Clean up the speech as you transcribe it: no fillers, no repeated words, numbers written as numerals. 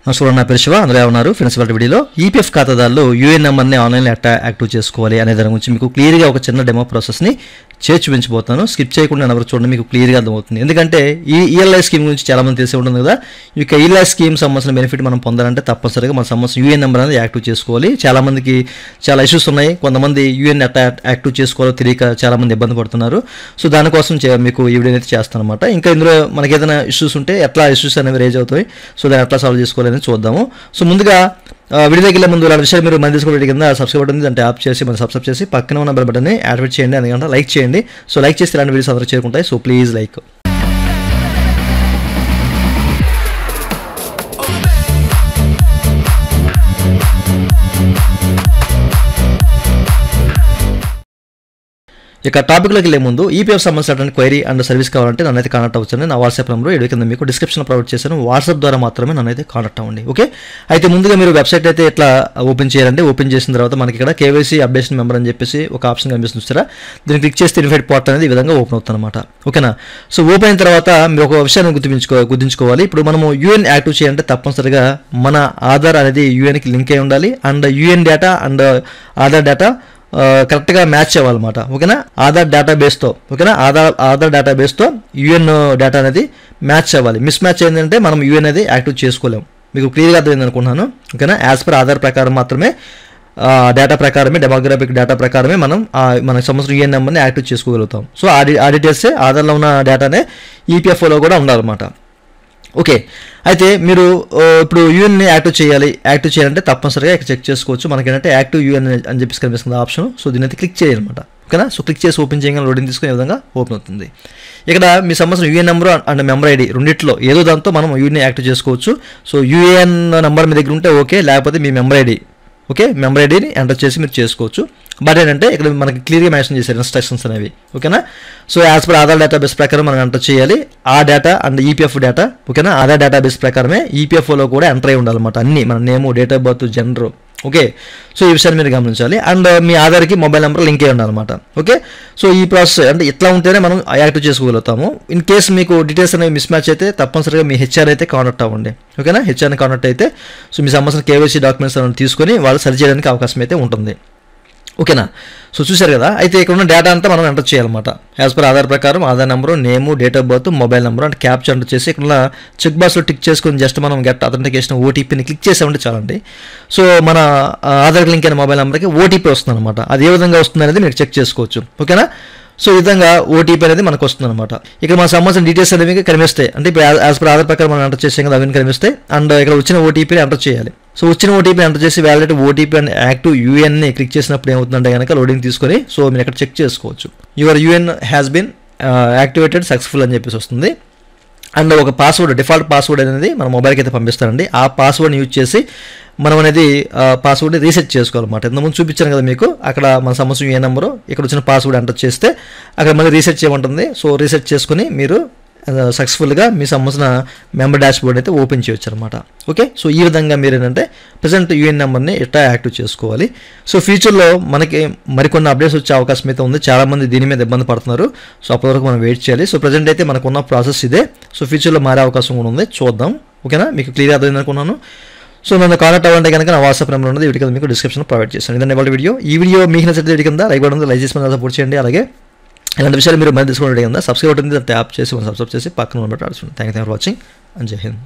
నమస్కారం, నా పేరు శివ. అందరూ ఉన్నారు ఫ్రెండ్స్. వాళ్ళ వీడియోలో ఈపీఎఫ్ ఖాతాదారులు యూఏఎన్ నెంబర్ని ఆన్లైన్లో ఎట్లా యాక్టివ్ చేసుకోవాలి అనే దాని గురించి మీకు క్లియర్గా ఒక చిన్న డెమో ప్రాసెస్ని చేర్చి చూపించబోతాను. స్కిప్ చేయకుండా ఎవరు చూడండి, మీకు క్లియర్గా అర్థమవుతుంది. ఎందుకంటే ఈ ఈఎల్ఐ స్కీమ్ గురించి చాలా మంది తెలిసి ఉంటుంది కదా. ఈ ఈఎల్ఐ స్కీమ్ సంబంధించిన బెనిఫిట్ మనం పొందాలంటే తప్పనిసరిగా మన సంబంధించిన యూఏఎన్ నెంబర్ అనేది యాక్టివ్ చేసుకోవాలి. చాలా మందికి చాలా ఇష్యూస్ ఉన్నాయి. కొంతమంది యూఏఎన్ ఎట్లా యాక్టివ్ చేసుకోవాలో తెలియక చాలా మంది ఇబ్బంది పడుతున్నారు. సో దానికోసం మీకు ఈ వీడియో అయితే చేస్తాను అనమాట. ఇంకా ఇందులో మనకి ఏదైనా ఇష్యూస్ ఉంటే ఎట్లా ఇష్యూస్ అనేవి రేజ్ అవుతాయి, సో దాన్ని ఎట్లా సాల్వ్ చేసుకోవాలని చూద్దాము. సో ముందుగా వీడియోకి వెళ్ళే ముందు ఇలాంటి విషయాలు మీరు మన తీసుకోవడం కింద సబ్స్క్రైబ్ బటన్ దాన్ని ట్యాప్ చేసి మనం సబ్స్క్రైబ్ చేసి పక్కన ఉన్న బెల్ బటన్ని యాక్టివేట్ చేయండి. అందుకంటే లైక్ చేయండి. సో లైక్ చేస్తే ఇలాంటి వీడియోస్ అందరూ చేరుకుంటాయి. So please like. ఇక టాపిక్లోకి వెళ్ళే ముందు ఈపీఎఫ్ సంబంధించినటువంటి క్వైరీ అండ్ సర్వీస్ కావాలంటే నన్నైతే కాంటాక్ట్ అవ్వచ్చండి. నా వాట్సాప్ నెంబర్ వీడియో కింద మీకు డిస్క్రిప్షన్లో ప్రొవైడ్ చేశాను. వాట్సాప్ ద్వారా మాత్రమే నన్నైతే కాంటాక్ట్ అవ్వండి. ఓకే, అయితే ముందుగా మీరు వెబ్సైట్ అయితే ఎట్లా ఓపెన్ చేయాలంటే, ఓపెన్ చేసిన తర్వాత మనకి ఇక్కడ కేవైసీ అప్డేషన్ మెంబర్ అని చెప్పేసి ఒక ఆప్షన్ కనిపిస్తుంది చూస్తారా. దీన్ని క్లిక్ చేస్తే వెరిఫైడ్ పోర్టల్ అనేది ఈ విధంగా ఓపెన్ అవుతుంది అనమాట. ఓకేనా. సో ఓపెన్ అయిన తర్వాత మీరు ఒక విషయాన్ని గుర్తుంచుకోవాలి. ఇప్పుడు మనము యూఎన్ యాక్టివ్ చేయాలంటే తప్పనిసరిగా మన ఆధార్ అనేది యూఎన్కి లింక్ అయి ఉండాలి. And UN data and Aadhaar data కరెక్ట్గా మ్యాచ్ అవ్వాలన్నమాట. ఓకేనా. ఆధార్ డేటాబేస్తో ఆధార్ డేటాబేస్తో యూఎన్ డేటా అనేది మ్యాచ్ అవ్వాలి. మిస్ మ్యాచ్ ఏంటంటే మనం యూఎన్ అనేది యాక్టివ్ చేసుకోలేము. మీకు క్లియర్గా అర్థమైంది అనుకుంటున్నాను. ఓకేనా. యాజ్ పర్ ఆధార్ ప్రకారం మాత్రమే డేటా ప్రకారమే, డెమోగ్రాఫిక్ డేటా ప్రకారమే మనం మనకు సంబంధించిన యూఎన్ నెంబర్ని యాక్టివ్ చేసుకోగలుగుతాం. సో ఆ డీటెయిల్సే ఆధార్లో ఉన్న డేటానే ఈపీఎఫ్ఓలో కూడా ఉండాలన్నమాట. ఓకే, అయితే మీరు ఇప్పుడు యూఎన్ని యాక్టివ్ చేయాలంటే తప్పనిసరిగా ఇక్కడ చెక్ చేసుకోవచ్చు. మనకి ఏంటంటే యాక్టివ్ యూఎన్ అని చెప్పేసి కనిపిస్తుంది ఆప్షన్. సో దీని అయితే క్లిక్ చేయాలన్నమాట. ఓకేనా. సో క్లిక్ చేసి ఓపెన్ చేయగానే లోడింగ్ తీసుకునే విధంగా ఓపెన్ అవుతుంది. ఇక్కడ మీ సంబంధించిన UAN number and member ID రెండిట్లో ఏదో దాంతో మనం యూఎన్ని యాక్టివ్ చేసుకోవచ్చు. సో యూఏఎన్ నెంబర్ మీ దగ్గర ఉంటే ఓకే, లేకపోతే మీ మెంబర్ ఐడి మెంబర్ ఐడిని ఎంటర్ చేసి మీరు చేసుకోవచ్చు. బట్ ఏంటంటే ఇక్కడ మనకి క్లియర్గా మెన్షన్ చేశారు ఇన్స్ట్రక్షన్స్ అనేవి. ఓకేనా. So as per Aadhaar database ప్రకారం మనం ఎంటర్ చేయాలి ఆ డేటా అండ్ ఈపీఎఫ్ డేటా. ఓకేనా. ఆధార్ డేటాబేస్ ప్రకారమే ఈపీఎఫ్ఓలో కూడా ఎంటర్ అయి ఉండాలన్నమాట. అన్ని మన name, date of birth, gender. Okay, so ఈ విషయాన్ని మీరు గమనించాలి. అండ్ మీ ఆధార్కి మొబైల్ నెంబర్ లింక్ అయి ఉండాలన్నమాట. ఓకే, సో ఈ ప్రాసెస్ అంటే ఇట్లా ఉంటేనే మనం యాక్టివ్ చేసుకోగలుగుతాము. ఇన్ కేసు మీకు డీటెయిల్స్ అనేవి మిస్ మ్యాచ్ అయితే తప్పనిసరిగా మీ హెచ్ఆర్ అయితే కాంటాక్ట్ అవ్వండి. ఓకేనా. హెచ్ఆర్ని కాంటాక్ట్ అయితే సో మీ సంబంధించిన కేవైసీ డాక్యుమెంట్స్ అనేవి తీసుకొని వాళ్ళు సరి చేయడానికి అవకాశం అయితే ఉంటుంది. ఓకేనా. సో చూశారు కదా. అయితే ఇక్కడ ఉన్న డేటా అంతా మనం ఎంటర్ చేయాలన్నమాట. యాజ్ పర్ ఆధార్ ప్రకారం Aadhaar number, name, date of birth, mobile number అంటే క్యాప్చర్ ఎంటర్ చేసి ఇక్కడ చెక్ బాక్స్లో టిక్ చేసుకొని జస్ట్ మనం గెట్ అథెంటికేషన్ ఓటీపీని క్లిక్ చేసామంటే చాలండి. సో మన ఆధార్ లింక్ అయిన మొబైల్ నెంబర్కి ఓటీపీ వస్తుంది అనమాట. అది ఏ విధంగా వస్తుంది అనేది మీరు చెక్ చేసుకోవచ్చు. ఓకేనా. సో ఈ విధంగా ఓటీపీ అనేది మనకు వస్తుంది అనమాట. ఇక్కడ మనకు సంబంధించిన డీటెయిల్స్ అనేవి కనిపిస్తాయి. అంటే ఇప్పుడు యాజ్ పర్ ఆధార్ ప్రకారం మనం ఎంటర్ చేసాం కదా, అవన్నీ కనిపిస్తాయి. అండ్ ఇక్కడ వచ్చిన ఓటీపీని ఎంటర్ చేయాలి. సో వచ్చిన ఓటీపీ ఎంటర్ చేసి వ్యాలిడేట్ ఓటీపీ అండ్ యాక్టివ్ యూఎన్ని క్లిక్ చేసినప్పుడు ఏమవుతుందంటే కనుక లోడింగ్ తీసుకొని సో మీరు ఇక్కడ చెక్ చేసుకోవచ్చు. Your UAN has been activated successful అని చెప్పేసి వస్తుంది. అండ్ ఒక పాస్వర్డ్, డిఫాల్ట్ పాస్వర్డ్ అనేది మన మొబైల్కి అయితే పంపిస్తారండి. ఆ పాస్వర్డ్ని యూజ్ చేసి మనం అనేది పాస్వర్డ్ని రీసెట్ చేసుకోవాలన్నమాట. ఇంతకుముందు చూపించాను కదా మీకు, అక్కడ మన సంబంధించిన ఏ నెంబరు ఇక్కడ వచ్చిన పాస్వర్డ్ ఎంటర్ చేస్తే అక్కడ మళ్ళీ రీసెట్ చేయమంటుంది. సో రీసెట్ చేసుకుని మీరు సక్సెస్ఫుల్గా మీ సంబంధించిన మెంబర్ డాష్ బోర్డ్ అయితే ఓపెన్ చేయొచ్చు అనమాట. ఓకే, సో ఈ విధంగా మీరు ఏంటంటే ప్రజెంట్ యూఎన్ నెంబర్ని ఎట్లా యాక్టివ్ చేసుకోవాలి. సో ఫ్యూచర్లో మనకి మరికొన్ని అప్డేట్స్ వచ్చే అవకాశం అయితే ఉంది. చాలామంది దీని మీద ఇబ్బంది పడుతున్నారు. సో అప్పటివరకు మనం వెయిట్ చేయాలి. సో ప్రజెంట్ అయితే మనకున్న ప్రాసెస్ ఇదే. సో ఫ్యూచర్లో మారే అవకాశం కూడా ఉంది, చూద్దాం. ఓకేనా, మీకు క్లియర్ అర్థమైంది అనుకున్నాను. సో నన్ను కాంటాక్ట్ అవ్వాలంటే కనుక నా వాట్సాప్ నెంబర్ ఉన్నది, వీటి కింద మీకు డిస్క్రిప్షన్లో ప్రొవైడ్ చేస్తాను. ఇదండి వాళ్ళ వీడియో. ఈ వీడియో మీకు నచ్చితే వీటి కింద లైక్ బటన్ లైక్ చేసి మన సపోర్ట్ చేయండి. అలాగే ఇలాంటి విషయాలు మీరు మళ్ళీ తీసుకుంటే కింద సబ్స్క్రైబ్ ఉంటుంది, ట్యాప్ చేసి మనం సబ్స్క్రైబ్ చేసి పక్కన ఉన్నట్టు ఆడుతుంది. Thank you for watching and జై హింద్.